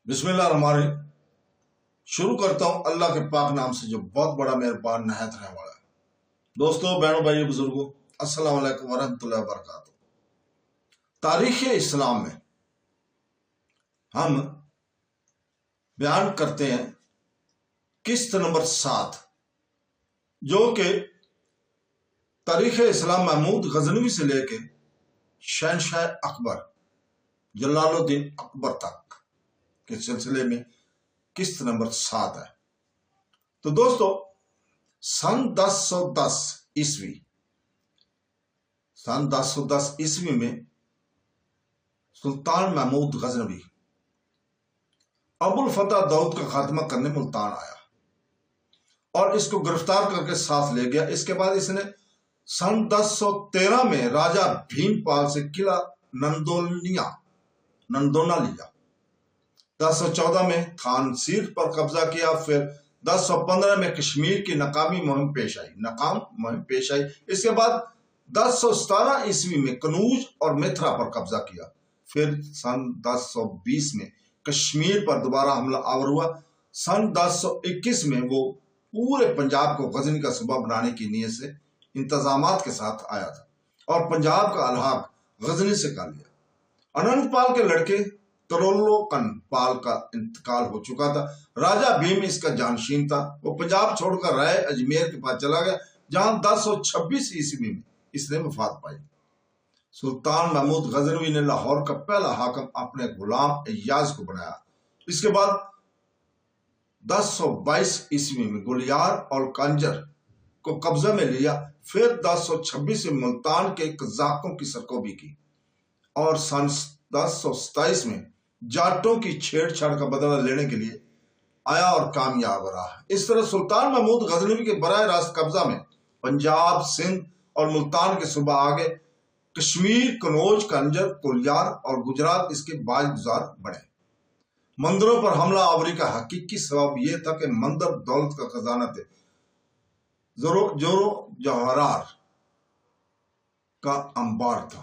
بسم اللہ الرحمن الرحیم۔ شروع کرتا ہوں اللہ کے پاک نام سے جو بہت بڑا مہربان نہایت رحم والا ہے۔ دوستو، بہنوں، بھائیو، بزرگوں، السلام علیکم ورحمۃ اللہ وبرکاتہ۔ تاریخ اسلام میں ہم بیان کرتے ہیں قسط نمبر 7، جو کہ تاریخ اسلام محمود غزنوی سے لے کے شہنشاہ اکبر جلال الدین اکبر تک کے سلسلے میں قسط نمبر 7 ہے۔ تو دوستو، سن 1010 عیسوی میں سلطان محمود غزنوی ابو الفتح داؤد کا خاتمہ کرنے ملتان آیا اور اس کو گرفتار کر کے ساتھ لے گیا۔ اس کے بعد اس نے سن 1013 میں راجہ بھیم پال سے قلعہ نندونا لیا۔ 1014 میں تھان سیر پر قبضہ کیا۔ پھر 1015 میں کشمیر کی ناکام مہم پیش آئی۔ اس کے بعد 1017 عیسوی میں کنوج اور متھرا پر قبضہ کیا۔ پھر سن 1020 میں کشمیر پر دوبارہ حملہ آور ہوا۔ سن 1021 میں وہ پورے پنجاب کو غزنی کا صوبہ بنانے کی نیت سے انتظامات کے ساتھ آیا تھا اور پنجاب کا الحاق غزنی سے کر لیا۔ اننت پال کے لڑکے ترولوکن پال کا انتقال ہو چکا تھا۔ راجہ بھیم اس کا جانشین تھا۔ وہ پنجاب چھوڑ کر رائے اجمیر کے پاس چلا گیا، جہاں 1026 عیسوی میں اس نے وفات پائی۔ سلطان محمود غزنوی نے لاہور کا پہلا حاکم اپنے غلام ایاز کو بنایا۔ اس کے بعد 1022 عیسوی میں گلیار اور کنجر کو قبضہ میں لیا۔ پھر 1026 میں ملتان کے قزاقوں کی سرکوبی کی اور سن 1027 میں جاٹوں کی چھیڑ چھاڑ کا بدلہ لینے کے لیے آیا اور کامیاب رہا۔ اس طرح سلطان محمود غزنوی کے براہ راست قبضہ میں پنجاب، سندھ اور ملتان کے صوبہ آگے کشمیر، کنوج، کنجر، کولیار اور گجرات اس کے باج گزار بڑھے۔ مندروں پر حملہ آوری کا حقیقی سبب یہ تھا کہ مندر دولت کا خزانہ تھے، جورو جواہرات کا انبار تھا۔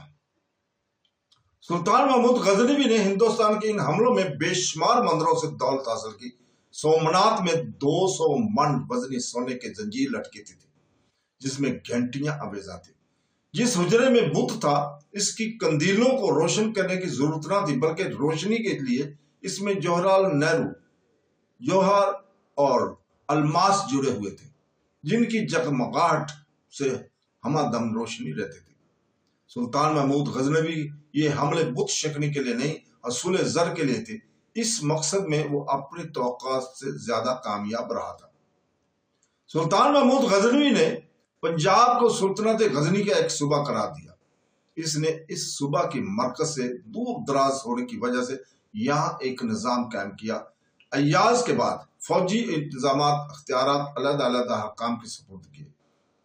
سلطان محمود غزنوی نے ہندوستان کے ان حملوں میں بے شمار مندروں سے دولت حاصل کی۔ سومنات میں 200 من وزنی سونے کے زنجیر لٹکی تھی، جس میں گھنٹیاں آویزاں تھیں۔ جس حجرے میں بت تھا، اس کی قندیلوں کو روشن کرنے کی ضرورت نہ تھی، بلکہ روشنی کے لیے اس میں جوہرال نیرو، جوہر اور الماس جڑے ہوئے تھے، جن کی جگمگاہٹ سے ہمہ دم روشنی رہتی تھی۔ سلطان محمود غزنوی یہ حملے بت شکنی کے لیے نہیں، حصول زر کے لیے تھے۔ اس مقصد میں وہ اپنی توقعات سے زیادہ کامیاب رہا تھا۔ سلطان محمود غزنوی نے پنجاب کو سلطنت غزنی کا ایک صوبہ قرار دیا۔ اس نے اس صوبہ کی مرکز سے دور دراز ہونے کی وجہ سے یہاں ایک نظام قائم کیا۔ ایاز کے بعد فوجی انتظامات اختیارات علیحدہ علیحدہ حکام کے سپرد کیے۔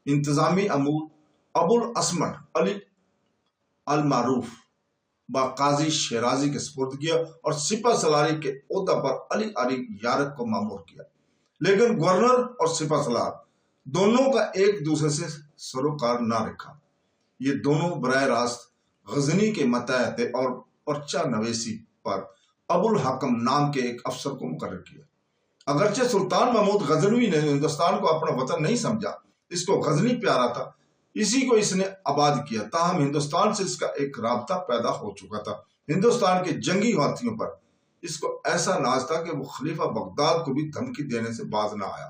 انتظامی امور ابو الاسمر علی المعروف با قاضی شیرازی کے سپرد کیا اور سپہ سالاری کے عہدہ پر علی علی یارق کو مامور کیا۔ لیکن گورنر اور سپہ سالار دونوں کا ایک دوسرے سے سروکار نہ رکھا۔ یہ دونوں براہ راست غزنی کے ماتحت تھے اور پرچہ نویسی پر ابو الحکم نام کے ایک افسر کو مقرر کیا۔ اگرچہ سلطان محمود غزنوی نے ہندوستان کو اپنا وطن نہیں سمجھا، اس کو غزنی پیارا تھا، اسی کو اس نے آباد کیا، تاہم ہندوستان سے اس کا ایک رابطہ پیدا ہو چکا تھا۔ ہندوستان کے جنگی ہاتھیوں پر اس کو ایسا ناز تھا کہ وہ خلیفہ بغداد کو بھی دھمکی دینے سے باز نہ آیا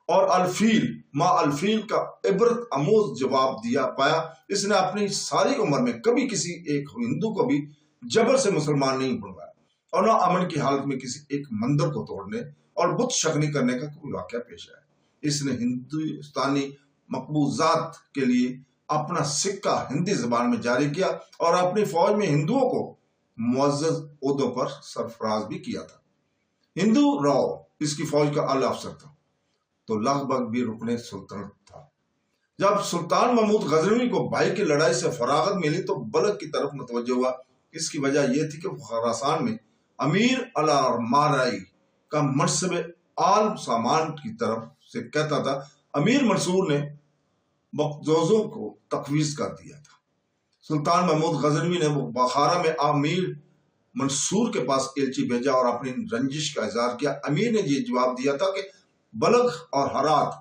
اور الفیل کا عبرت آموز جواب دیا پایا۔ اس نے اپنی ساری عمر میں کبھی کسی ایک ہندو کو بھی جبر سے مسلمان نہیں بنوایا اور نہ امن کی حالت میں کسی ایک مندر کو توڑنے اور بت شکنی کرنے کا کوئی واقعہ پیش آیا۔ اس نے ہندوستانی مقبوضات کے لیے اپنا سکہ ہندی زبان میں جاری کیا اور اپنی فوج میں ہندوؤں کو معزز عہدوں پر سرفراز بھی کیا تھا۔ ہندو راؤ اس کی فوج کا اعلی افسر تھا، تو لگ بھگ بھی رکن سلطنت تھا۔ جب سلطان محمود غزنوی کو بھائی کی لڑائی سے فراغت ملی تو بلخ کی طرف متوجہ ہوا۔ اس کی وجہ یہ تھی کہ وہ خراسان میں امیر الارمارائی کا منصب عال سامان کی طرف سے کہتا تھا۔ امیر منصور نے بغدادیوں کو تفویض کر دیا تھا۔ سلطان محمود غزنوی نے بخارا میں امیر منصور کے پاس ایلچی بھیجا اور اپنی رنجش کا اظہار کیا۔ امیر نے یہ جواب دیا تھا کہ بلخ اور ہرات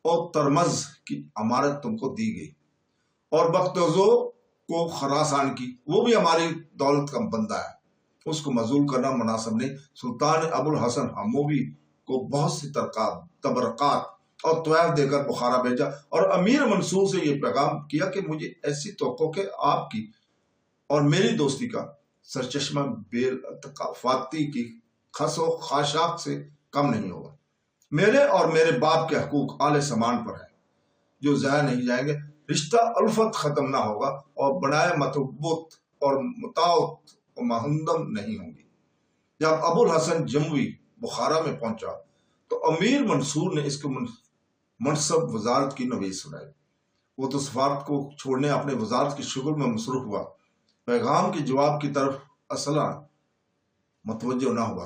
اور ترمز کی امارت تم کو دی گئی اور بختوزو کو خراسان کی، وہ بھی ہماری دولت کا بندہ ہے، اس کو مذول کرنا مناسب نہیں۔ سلطان ابو الحسن حموی کو بہت سی تبرکات اور طوائف دے کر بخارا بھیجا اور امیر منصور سے یہ پیغام کیا کہ مجھے ایسی توقع کہ آپ کی اور میری دوستی کا سرچشمہ بے فاتی کی خس و خاشاک سے کم نہیں ہوگا۔ میرے اور میرے باپ کے حقوق آل سامان پر ہیں جو ضائع نہیں جائیں گے، رشتہ الفت ختم نہ ہوگا اور بنائے متبت اور متاوت و مہندم نہیں ہوں گی۔ جب ابو الحسن جموی بخارا میں پہنچا تو امیر منصور نے اس کو منصب وزارت کی نویس سنائی۔ وہ تو سفارت کو چھوڑنے اپنے وزارت کی شغل میں مصروف ہوا، پیغام کے جواب کی طرف اصلاً متوجہ نہ ہوا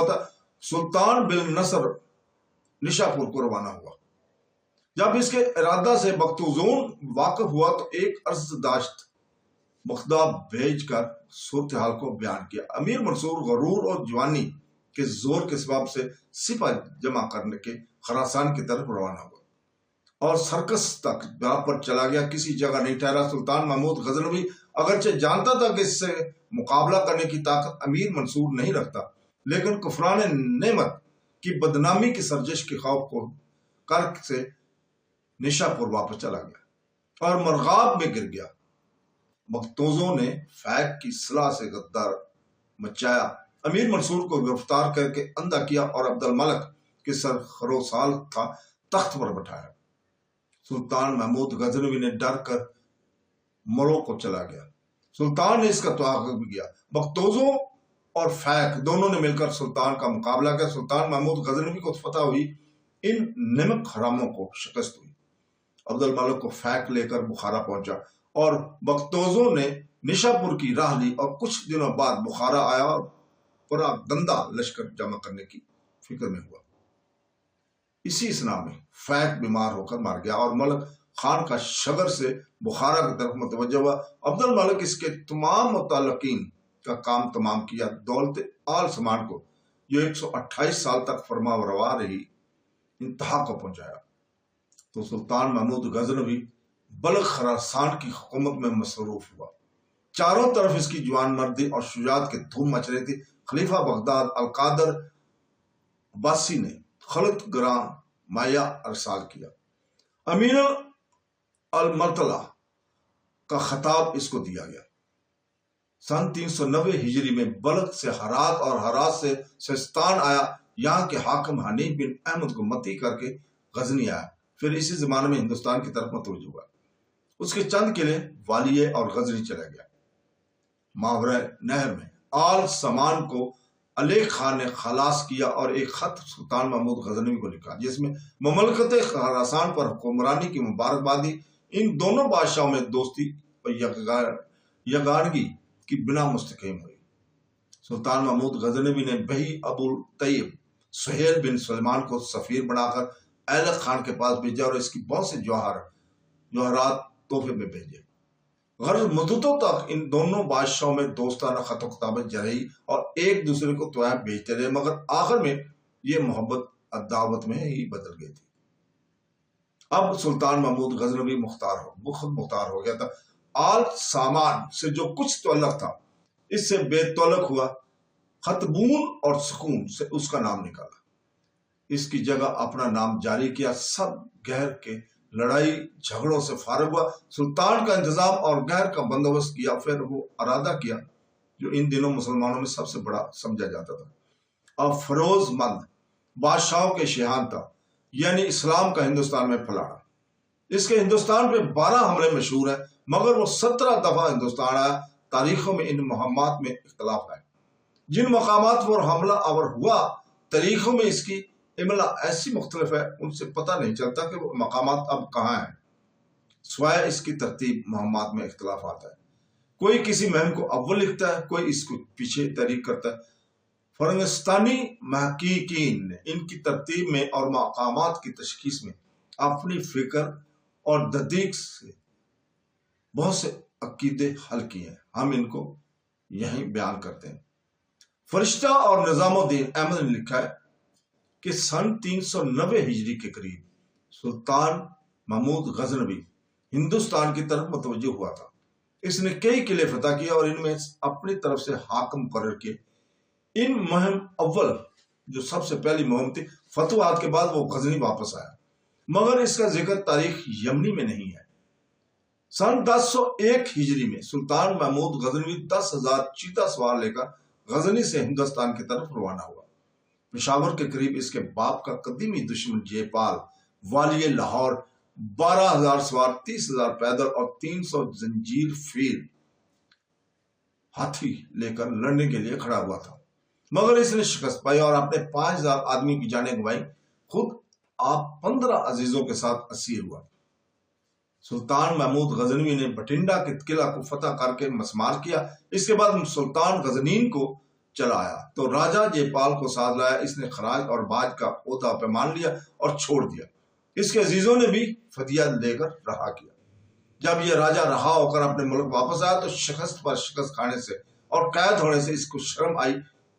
تھا۔ سلطان بن نصر نشاپور کو روانہ ہوا۔ جب اس کے ارادہ سے بختوزون واقف ہوا تو ایک عرض داشت مخطاب بھیج کر صورتحال کو بیان کیا۔ امیر منصور غرور اور جوانی کے زور کے سبب سے سپاہ جمع کرنے کے خراسان کی طرف روانہ ہوا اور سرکس تک پر چلا گیا، کسی جگہ نہیں ٹھہرا۔ سلطان محمود غزنوی اگرچہ جانتا تھا کہ اس سے مقابلہ کرنے کی طاقت امیر منصور نہیں رکھتا، لیکن کفران نعمت کی بدنامی کی سرجش کے خوف کو کرک سے نشاپور واپس چلا گیا اور مرغاب میں گر گیا۔ بختوزوں نے فیک کی صلاح سے غدار مچایا، امیر منصور کو گرفتار کر کے اندھا کیا اور عبد الملک کے سر خروسال تھا تخت پر بٹھایا۔ سلطان محمود غزنوی نے ڈر کر مرو کو چلا گیا۔ سلطان نے اس کا تعاقب بھی کیا۔ بختوزوں اور فیک دونوں نے مل کر سلطان کا مقابلہ کیا۔ سلطان محمود غزنوی کو فتح ہوئی، ان نمک حراموں کو شکست ہوئی۔ عبد الملک کو فیک لے کر بخارا پہنچا اور بختوزوں نے نشاپور کی راہ لی اور کچھ دنوں بعد بخارا آیا اور پورا گندا لشکر جمع کرنے کی فکر میں ہوا۔ اسی اسنا میں فیک بیمار ہو کر مر گیا اور ملک خان کا شگر سے بخارا کی طرف متوجہ ہوا۔ عبد الملک اس کے تمام متعلقین کا کام تمام کیا، دولت آل سامان کو جو 128 سال تک فرما روا رہی انتہا کو پہنچایا۔ تو سلطان محمود غزنوی بلخ خراسان کی حکومت میں مصروف ہوا۔ چاروں طرف اس کی جوان مردی اور شجاعت کی دھوم مچ رہی تھی۔ خلیفہ بغداد القادر عباسی نے خلط گراں مایا ارسال کیا۔ امیر المرتلہ کا خطاب اس کو دیا گیا۔ سن 390 ہجری میں بلخ سے ہرات اور ہرات سے سستان آیا۔ یہاں کے حاکم حنیف بن احمد کو متی کر کے غزنی آیا، پھر اسی زمانے میں ہندوستان کی طرف متوجہ ہوا۔ اس کے چند قلعے والیے اور غزنی چلا گیا۔ ماورا نہر میں آل سامان کو علی خان نے خلاص کیا اور ایک خط سلطان محمود غزنوی کو لکھا جس میں مملکت خراسان پر حکمرانی کی مبارکبادی، ان دونوں بادشاہوں میں دوستی اور یگانگی کی بنا مستحکم ہوئی۔ سلطان محمود غزنوی نے بہی ابو طیب سہیل بن سلیمان کو سفیر بنا کر ایلک خان کے پاس بھیجا اور اس کی بہت سے جوہرات تحفے میں بھیجے۔ غرض مدتوں تک ان دونوں بادشاہوں میں دوستانہ خط و کتابت جاری رہی اور ایک دوسرے کو تحائف بھیجتے رہے، مگر آخر میں یہ محبت عداوت میں ہی بدل گئی تھی۔ اب سلطان محمود غزنوی خود مختار ہو گیا تھا۔ آل سامان سے جو کچھ تعلق تھا اس سے بے تعلق ہوا۔ خطبون اور سکون سے اس کا نام نکالا، اس کی جگہ اپنا نام جاری کیا۔ سب گہر کے لڑائی جھگڑوں سے فارغ ہوا، سلطان کا انتظام اور گہر کا بندوبست کیا، پھر وہ ارادہ کیا جو ان دنوں مسلمانوں میں سب سے بڑا سمجھا جاتا تھا اور فروز مند بادشاہوں کے شہان تھا، یعنی اسلام کا ہندوستان میں پھیلانا۔ اس کے ہندوستان پہ 12 حملے مشہور ہیں، مگر وہ 17 دفعہ ہندوستان آیا۔ تاریخوں میں ان مہمات میں اختلاف ہے۔ جن مقامات پر حملہ آور ہوا تاریخوں میں اس کی املا ایسی مختلف ہے، ان سے پتہ نہیں چلتا کہ وہ مقامات اب کہاں ہیں، سوائے اس کی ترتیب مہمات میں اختلاف آتا ہے۔ کوئی کسی مہم کو اول لکھتا ہے، کوئی اس کو پیچھے تحریک کرتا ہے۔ فرنگستانی محققین نے ان کی ترتیب میں اور مقامات کی تشخیص میں اپنی فکر اور تحقیق سے بہت سے عقیدے حل کیے ہیں، ہم ان کو یہیں بیان کرتے ہیں۔ فرشتہ اور نظام الدین احمد نے لکھا ہے کہ سن 390 ہجری کے قریب سلطان محمود غزنوی ہندوستان کی طرف متوجہ ہوا تھا۔ اس نے کئی قلعے فتح کیے اور ان میں اپنی طرف سے حاکم مقرر کیے۔ ان مہم اول جو سب سے پہلی مہم تھی، فتوحات کے بعد وہ غزنی واپس آیا، مگر اس کا ذکر تاریخ یمنی میں نہیں ہے۔ سن 1001 ہجری میں سلطان محمود غزنوی 10,000 چیتا سوار لے کر غزنی سے ہندوستان کی طرف روانہ ہوا۔ پشاور کے قریب اس کے باپ کا قدیمی دشمن جے پال والی لاہور 12,000 سوار، 30,000 پیدل اور 300 زنجیر فیل ہاتھی لے کر لڑنے کے لیے کھڑا ہوا تھا، مگر اس نے شکست پائی اور اپنے 5,000 آدمی کی جانیں گنوائی۔ خود آپ 15 عزیزوں کے ساتھ اسیر ہوا۔ سلطان محمود غزنوی نے بٹھنڈا کے قلعہ کو فتح کر کے مسمار کیا۔ اس کے بعد سلطان غزنین کو چلا آیا تو راجہ جے پال کو ساتھ لایا۔ اس نے خراج اور باج کا عہدہ پیمان لیا اور چھوڑ دیا۔ اس کے عزیزوں نے بھی فدیہ لے کر رہا کیا۔ جب یہ راجہ رہا ہو کر اپنے ملک واپس آیا تو شکست پر شکست کھانے سے اور قید ہونے سے اس کو شرم آئی،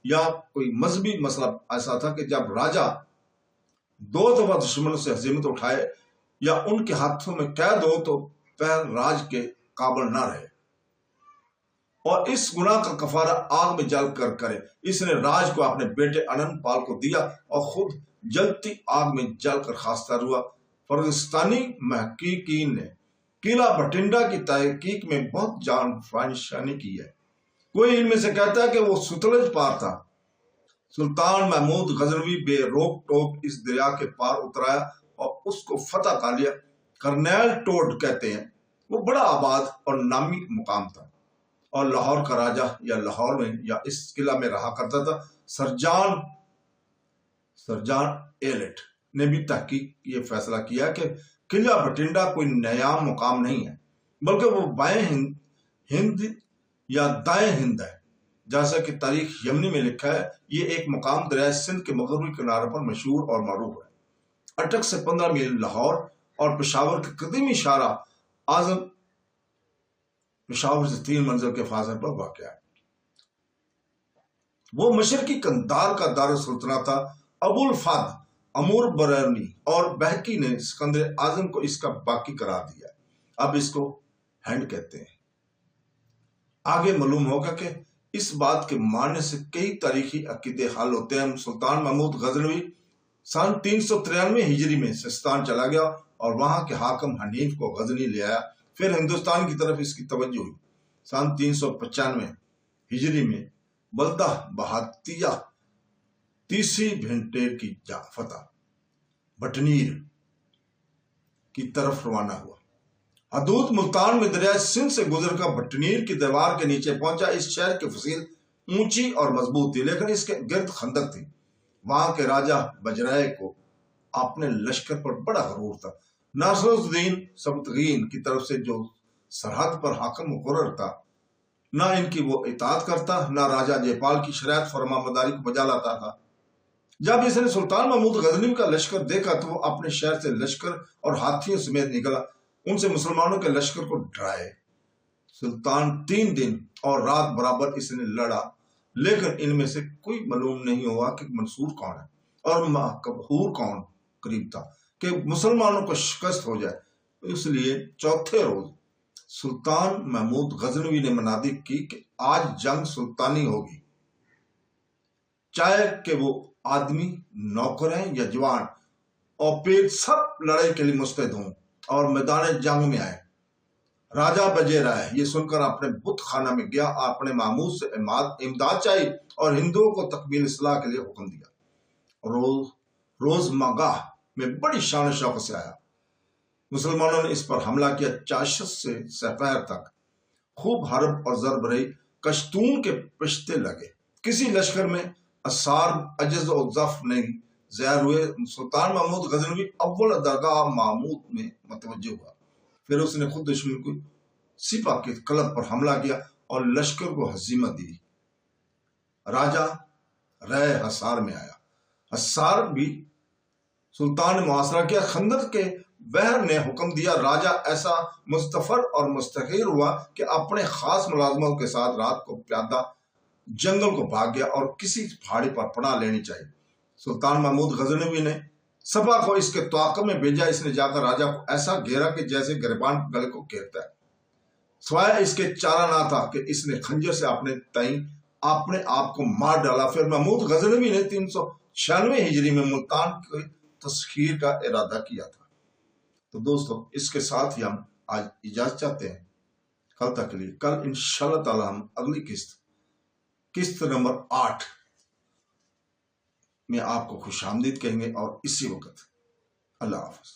یا کوئی مذہبی مسئلہ ایسا تھا کہ جب راجہ 2 دفعہ دشمنوں سے ہزیمت اٹھائے یا ان کے ہاتھوں میں قید ہو تو پیر راج کے قابل نہ رہے اور اس گناہ کا کفارہ آگ میں جل کر کرے۔ اس نے راج کو اپنے بیٹے انند پال کو دیا اور خود جلتی آگ میں جل کر خاکسار ہوا۔ فرغستانی محققین نے قلعہ بٹھنڈا کی تحقیق میں بہت جان فشانی کی ہے۔ کوئی ان میں سے کہتا ہے کہ وہ ستلج پار تھا۔ سلطان محمود غزنوی بے روک ٹوک اس دریا کے پار اترایا اور اس کو فتح کر لیا۔ کرنیل ٹوڈ کہتے ہیں وہ بڑا آباد اور نامی مقام تھا اور لاہور کا راجہ یا لاہور میں یا اس قلعہ میں رہا کرتا تھا۔ سرجان ایلٹ نے بھی تحقیق یہ فیصلہ کیا کہ قلعہ بٹھنڈا کوئی نیا مقام نہیں ہے، بلکہ وہ بائیں ہند یا دائیں ہند ہے، جیسا کہ تاریخ یمنی میں لکھا ہے۔ یہ ایک مقام دریائے سندھ کے مغربی کنارے پر مشہور اور معروف ہے۔ اٹک سے 15 میل لاہور اور پشاور کے قدیمی شاہراہ اعظم پشاور سے 3 منزل کے فاصلے پر واقع ہے۔ وہ مشرقی قندھار کا دارالسلطنہ تھا۔ ابو الفضل امور برونی اور بہکی نے سکندر اعظم کو اس کا باقی قرار دیا۔ اب اس کو ہینڈ کہتے ہیں۔ آگے معلوم ہوگا کہ اس بات کے ماننے سے کئی تاریخی عقیدے حل ہوتے ہیں۔ سلطان محمود غزنوی سن 393 ہجری میں سستان چلا گیا اور وہاں کے حاکم حنیف کو غزنی لے آیا۔ پھر ہندوستان کی طرف اس کی توجہ ہوئی۔ سن 395 ہجری میں بلدہ بہاتیہ تیسری بھنٹیر کی فتح بٹنیر کی طرف روانہ ہوا۔ حدود ملتان میں دریائے سندھ سے گزر کر بٹنیر کی دیوار کے نیچے پہنچا۔ اس شہر کی فصیل اونچی اور مضبوط تھی، لیکن اس کے گرد خندق تھی۔ وہاں کے راجہ بجرائے کو اپنے لشکر پر بڑا غرور تھا۔ ناصر الدین سبکتگین کی طرف سے جو سرحد پر حاکم مقرر تھا، نہ ان کی وہ اطاعت کرتا، نہ راجہ جے پال کی شریعت فرما مداری کو بجا لاتا تھا۔ جب اس نے سلطان محمود غزنوی کا لشکر دیکھا تو وہ اپنے شہر سے لشکر اور ہاتھیوں سمیت نکلا، ان سے مسلمانوں کے لشکر کو ڈرائے۔ سلطان 3 دن اور رات برابر اس نے لڑا، لیکن ان میں سے کوئی معلوم نہیں ہوا کہ منصور کون ہے اور مقہور کون قریب تھا کہ مسلمانوں کو شکست ہو جائے۔ اس لیے چوتھے روز سلطان محمود غزنوی نے منادی کی کہ آج جنگ سلطانی ہوگی، چاہے کہ وہ آدمی نوکر ہیں یا جوان، اور پیر سب لڑائی کے لیے مستعد ہوں اور میدان جنگ میں آئے۔ راجہ بجے رائے یہ سن کر اپنے بت خانہ میں گیا، اپنے محمود سے امداد چاہی اور ہندوؤں کو تکمیل اصلاح کے لیے حکم دیا۔ روز ماگاہ میں بڑی شان و شوق سے آیا۔ مسلمانوں نے اس پر حملہ کیا۔ چاشت سے سپہر تک خوب حرب اور ضرب رہی۔ کشتون کے پشتے لگے، کسی لشکر میں اثار عجز و ضعف نہیں ظاہر ہوئے۔ سلطان محمود غزنوی اول درگاہ محمود میں متوجہ ہوا۔ پھر اس نے خود دشمن کو سپاہ کے قلب پر حملہ کیا اور لشکر کو ہزیمت دی۔ راجہ رائے حصار میں آیا۔ حصار بھی سلطان نے محاصرہ کیا۔ خندق کے وہر نے حکم دیا، راجہ ایسا مستفر اور مستقر ہوا کہ اپنے خاص ملازموں کے ساتھ رات کو پیادہ جنگل کو بھاگ گیا اور کسی پہاڑی پر پناہ لینی چاہیے۔ سلطان محمود غزنوی نے سبا کو اس کے طاقت میں بھیجا۔ اس نے جا کر راجہ کو ایسا گھیرا کہ جیسے گریبان گلے کو گھیرتا ہے۔ سوائے اس کے چارہ نہ تھا کہ اس نے خنجر سے اپنے آپ کو مار ڈالا۔ پھر محمود غزنوی نے 396 ہجری میں ملتان کی تسخیر کا ارادہ کیا تھا۔ تو دوستو اس کے ساتھ ہی ہم آج اجازت چاہتے ہیں، کل تک کے لیے۔ کل انشاءاللہ تعالی ہم اگلی قسط نمبر 8 میں آپ کو خوش آمدید کہیں گے، اور اسی وقت اللہ حافظ۔